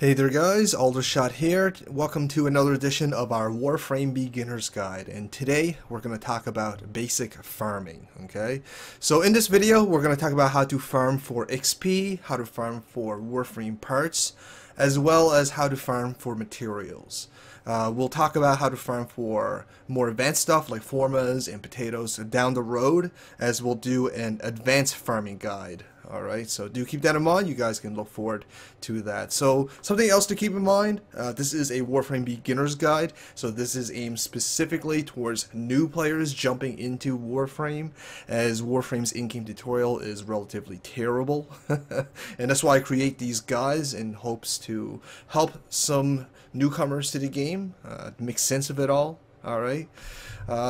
Hey there guys, Aldershot here. Welcome to another edition of our Warframe Beginner's Guide, and today we're going to talk about basic farming, okay? So in this video we're going to talk about how to farm for XP, how to farm for Warframe Parts, as well as how to farm for materials. We'll talk about how to farm for more advanced stuff like formas and potatoes down the road, as we'll do an advanced farming guide. Alright, so do keep that in mind. You guys can look forward to that. So something else to keep in mind, this is a Warframe beginner's guide, so this is aimed specifically towards new players jumping into Warframe, as Warframe's in-game tutorial is relatively terrible. And that's why I create these guides in hopes to help some newcomers to the game make sense of it all. Alright,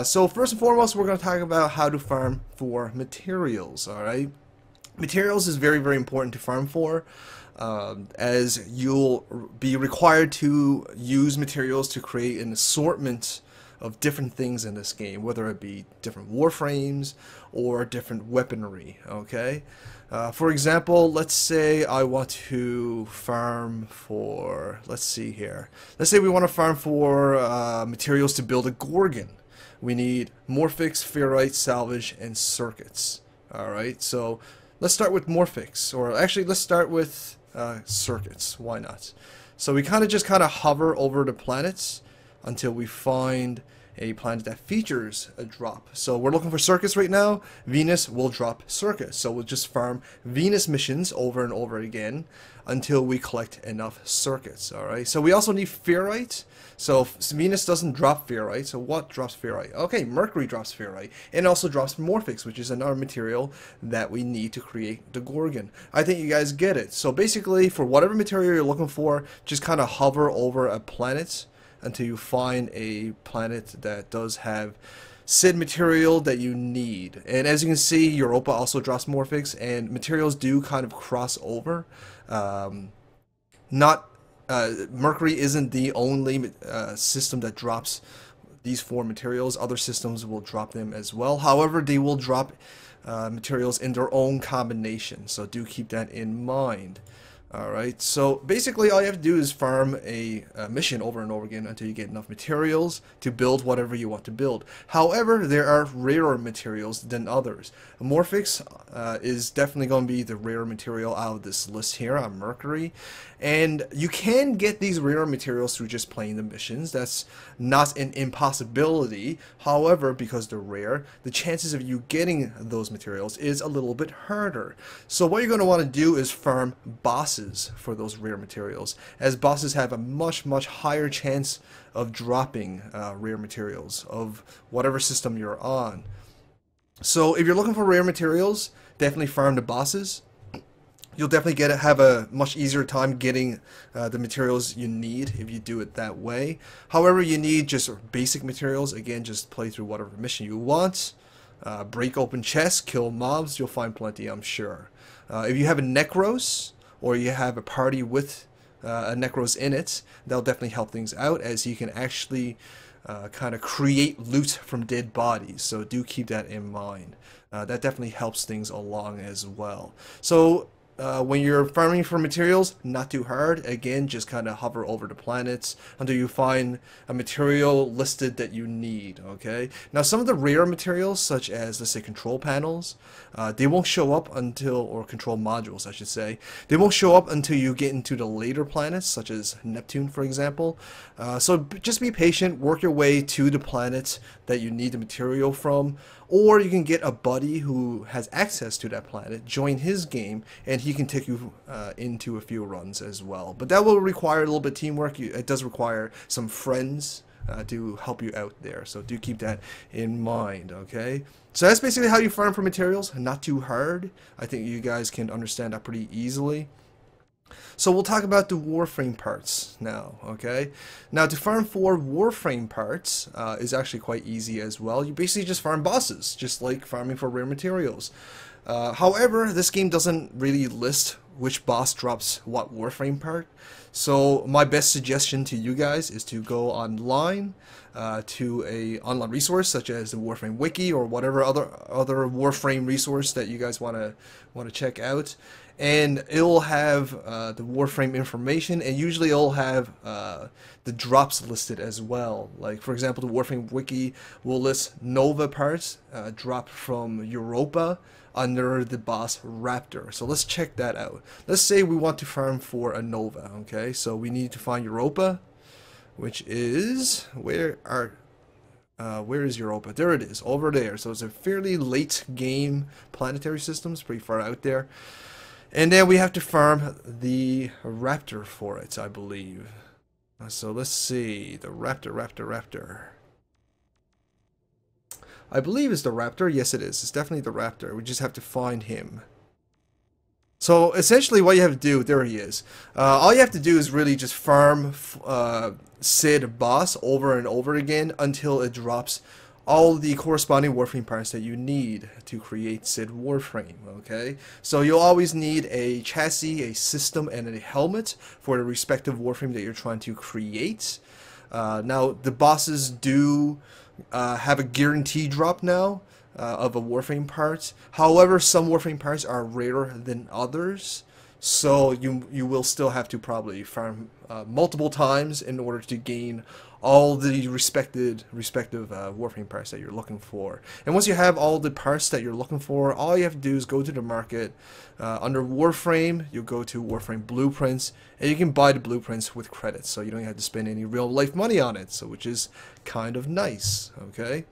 so first and foremost we're going to talk about how to farm for materials. Alright, materials is very, very important to farm for, as you'll be required to use materials to create an assortment of different things in this game, whether it be different warframes or different weaponry. Okay, for example, let's say I want to farm for, let's see here, let's say we want to farm for materials to build a Gorgon. We need Morphics, Ferrite, Salvage, and Circuits. Alright, so let's start with Morphics, or actually let's start with Circuits. Why not? So we just hover over the planets until we find a planet that features a drop. So we're looking for Circuits right now. Venus will drop Circuits. So we'll just farm Venus missions over and over again until we collect enough Circuits. Alright, so we also need Ferrite. So Venus doesn't drop Ferrite, so what drops Ferrite? Okay, Mercury drops Ferrite, and also drops Morphics, which is another material that we need to create the Gorgon. I think you guys get it. So basically, for whatever material you're looking for, just hover over a planet until you find a planet that does have said material that you need. And as you can see, Europa also drops Morphics, and materials do cross over. Mercury isn't the only system that drops these four materials. Other systems will drop them as well. However, they will drop materials in their own combination, so do keep that in mind. Alright, so basically all you have to do is farm a mission over and over again until you get enough materials to build whatever you want to build. However, there are rarer materials than others. Morphics is definitely going to be the rare material out of this list here on Mercury. And you can get these rare materials through just playing the missions. That's not an impossibility. However, because they're rare, the chances of you getting those materials is a little bit harder. So what you're going to want to do is farm bosses for those rare materials, as bosses have a much higher chance of dropping rare materials of whatever system you're on. So if you're looking for rare materials, definitely farm the bosses. You'll definitely have a much easier time getting the materials you need if you do it that way. However, you need just basic materials. Again, just play through whatever mission you want. Break open chests, kill mobs, you'll find plenty, I'm sure. If you have a Necros, or you have a party with a Necros in it, that'll definitely help things out, as you can actually create loot from dead bodies. So do keep that in mind. That definitely helps things along as well. So when you're farming for materials, not too hard. Again, just hover over the planets until you find a material listed that you need. Okay. Now, some of the rare materials, such as, let's say, control panels, they won't show up until, or control modules, I should say, they won't show up until you get into the later planets, such as Neptune, for example. So just be patient. Work your way to the planets that you need the material from. Or you can get a buddy who has access to that planet, join his game, and he can take you into a few runs as well. But that will require a little bit of teamwork. It does require some friends to help you out there. So do keep that in mind, okay? So that's basically how you farm for materials. Not too hard. I think you guys can understand that pretty easily. So we'll talk about the Warframe parts now, okay? Now, to farm for Warframe parts is actually quite easy as well. You basically just farm bosses, just like farming for rare materials. However, this game doesn't really list which boss drops what Warframe part. So my best suggestion to you guys is to go online, to a online resource such as the Warframe Wiki or whatever other Warframe resource that you guys want to check out, and it'll have the Warframe information, and usually it'll have the drops listed as well. Like for example, the Warframe Wiki will list Nova parts dropped from Europa under the boss Raptor. So let's check that out. Let's say we want to farm for a Nova. Okay, so we need to find Europa, which is where is Europa? There it is, over there. So it's a fairly late game planetary system. It's pretty far out there. And then we have to farm the Raptor for it, I believe. So let's see, the Raptor. I believe it's the Raptor. Yes, it is. It's definitely the Raptor. We just have to find him. So essentially what you have to do, there he is. All you have to do is really just farm Sid boss over and over again until it drops all the corresponding Warframe parts that you need to create Sid Warframe, okay? So you'll always need a chassis, a system, and a helmet for the respective Warframe that you're trying to create. Now, the bosses do have a guarantee drop now of a Warframe part. However, some Warframe parts are rarer than others, so you will still have to probably farm multiple times in order to gain all the respective Warframe parts that you're looking for. And once you have all the parts that you're looking for, all you have to do is go to the market. Under Warframe, you'll go to Warframe Blueprints, and you can buy the blueprints with credits, so you don't have to spend any real life money on it, so which is kind of nice, okay?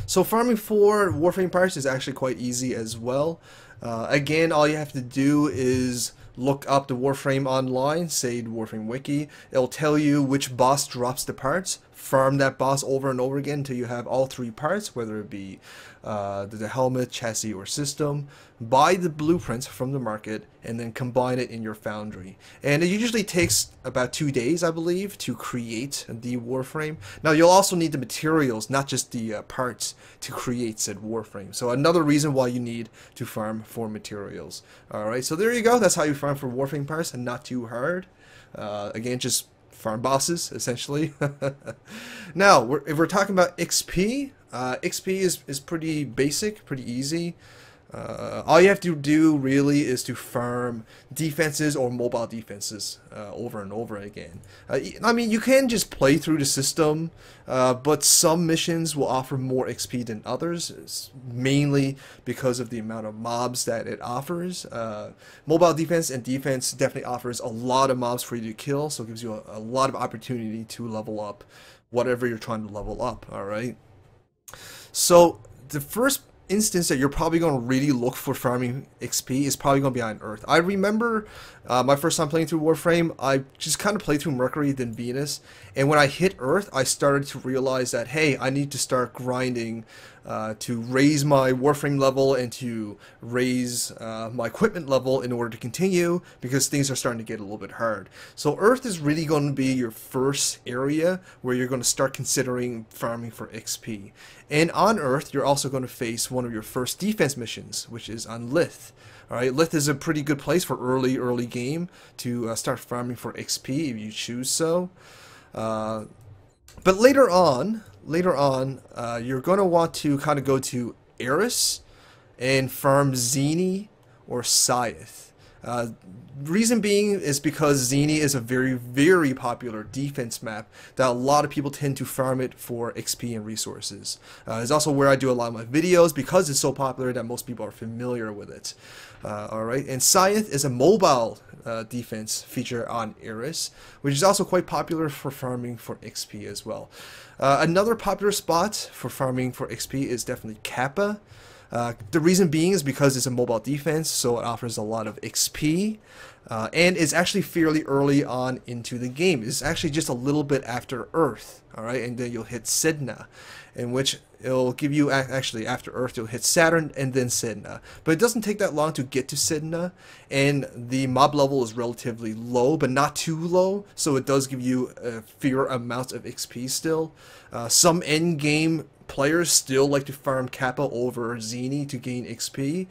So farming for Warframe parts is actually quite easy as well. Again, all you have to do is look up the Warframe online, say the Warframe Wiki. It'll tell you which boss drops the parts. Farm that boss over and over again until you have all three parts, whether it be the helmet, chassis, or system. Buy the blueprints from the market and then combine it in your foundry. And it usually takes about 2 days, I believe, to create the Warframe. Now you'll also need the materials, not just the parts, to create said Warframe. So another reason why you need to farm for materials. Alright, so there you go. That's how you farm for Warframe parts, and not too hard. Again, just farm bosses, essentially. Now, if we're talking about XP, XP is pretty basic, pretty easy. All you have to do really is to farm defenses or mobile defenses over and over again. I mean, you can just play through the system, but some missions will offer more XP than others. It's mainly because of the amount of mobs that it offers. Mobile defense and defense definitely offers a lot of mobs for you to kill, so it gives you a lot of opportunity to level up whatever you're trying to level up. Alright, so the first instance that you're probably going to really look for farming XP is probably going to be on Earth. I remember my first time playing through Warframe, I just kind of played through Mercury, then Venus, and when I hit Earth, I started to realize that, hey, I need to start grinding to raise my Warframe level and to raise my equipment level in order to continue, because things are starting to get a little bit hard. So Earth is really going to be your first area where you're going to start considering farming for XP. And on Earth, you're also going to face one of your first defense missions, which is on Lith. Alright, Lith is a pretty good place for early game to start farming for XP if you choose so. But later on, you're going to want to kind of go to Eris and farm Xeni or Scythe. Reason being is because Xeni is a very popular defense map that a lot of people tend to farm it for XP and resources. It's also where I do a lot of my videos because it's so popular that most people are familiar with it. Alright, and Scythe is a mobile defense feature on Eris, which is also quite popular for farming for XP as well. Another popular spot for farming for XP is definitely Kappa. The reason being is because it's a mobile defense, so it offers a lot of XP, and it's actually fairly early on into the game. It's actually just a little bit after Earth, alright, and then you'll hit Sedna, in which it'll give you, actually after Earth, you'll hit Saturn and then Sedna. But it doesn't take that long to get to Sedna, and the mob level is relatively low, but not too low, so it does give you a fair amount of XP still. Some end game players still like to farm Kappa over Zeni to gain XP,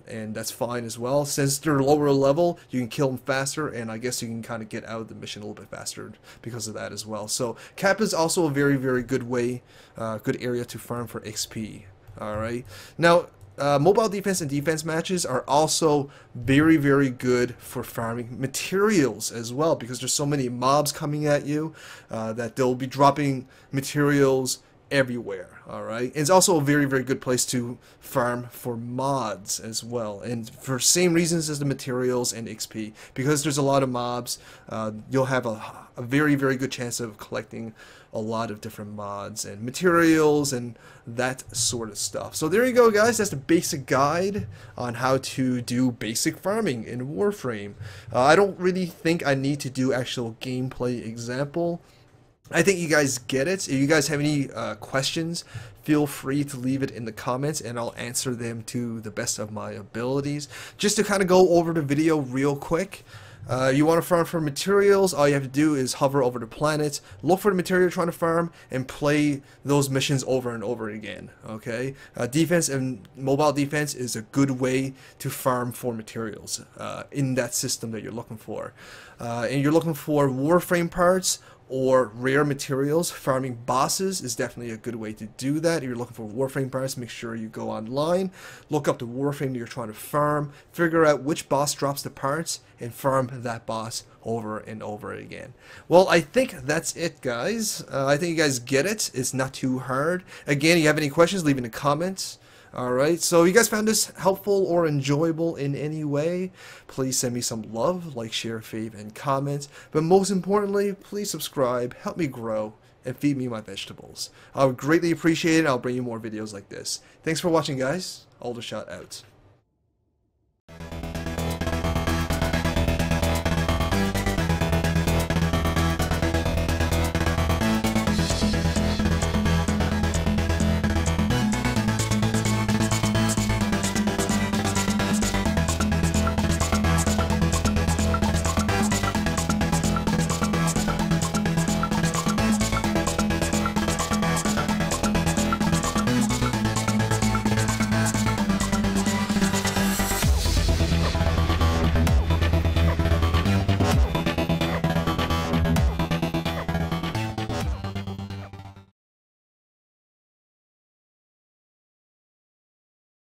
and that's fine as well. Since they're lower level, you can kill them faster, and I guess you can kind of get out of the mission a little bit faster because of that as well. So Kappa is also a very, very good way, good area to farm for XP. Alright, now mobile defense and defense matches are also very, very good for farming materials as well, because there's so many mobs coming at you that they'll be dropping materials everywhere. Alright, it's also a very, very good place to farm for mods as well, and for same reasons as the materials and XP, because there's a lot of mobs. You'll have a very, very good chance of collecting a lot of different mods and materials and that sort of stuff. So there you go, guys. That's the basic guide on how to do basic farming in Warframe. I don't really think I need to do actual gameplay example. I think you guys get it. If you guys have any questions, feel free to leave it in the comments and I'll answer them to the best of my abilities. Just to kind of go over the video real quick. You want to farm for materials, all you have to do is hover over the planet, look for the material you're trying to farm, and play those missions over and over again, okay? Defense and mobile defense is a good way to farm for materials in that system that you're looking for. And you're looking for Warframe parts or rare materials. Farming bosses is definitely a good way to do that. If you're looking for Warframe parts, make sure you go online, look up the Warframe that you're trying to farm, figure out which boss drops the parts, and farm that boss over and over again. Well, I think that's it, guys. I think you guys get it. It's not too hard. Again, if you have any questions, leave in the comments. Alright, so if you guys found this helpful or enjoyable in any way, please send me some love, like, share, fave, and comment. But most importantly, please subscribe, help me grow, and feed me my vegetables. I would greatly appreciate it. I'll bring you more videos like this. Thanks for watching, guys. Aldershot out.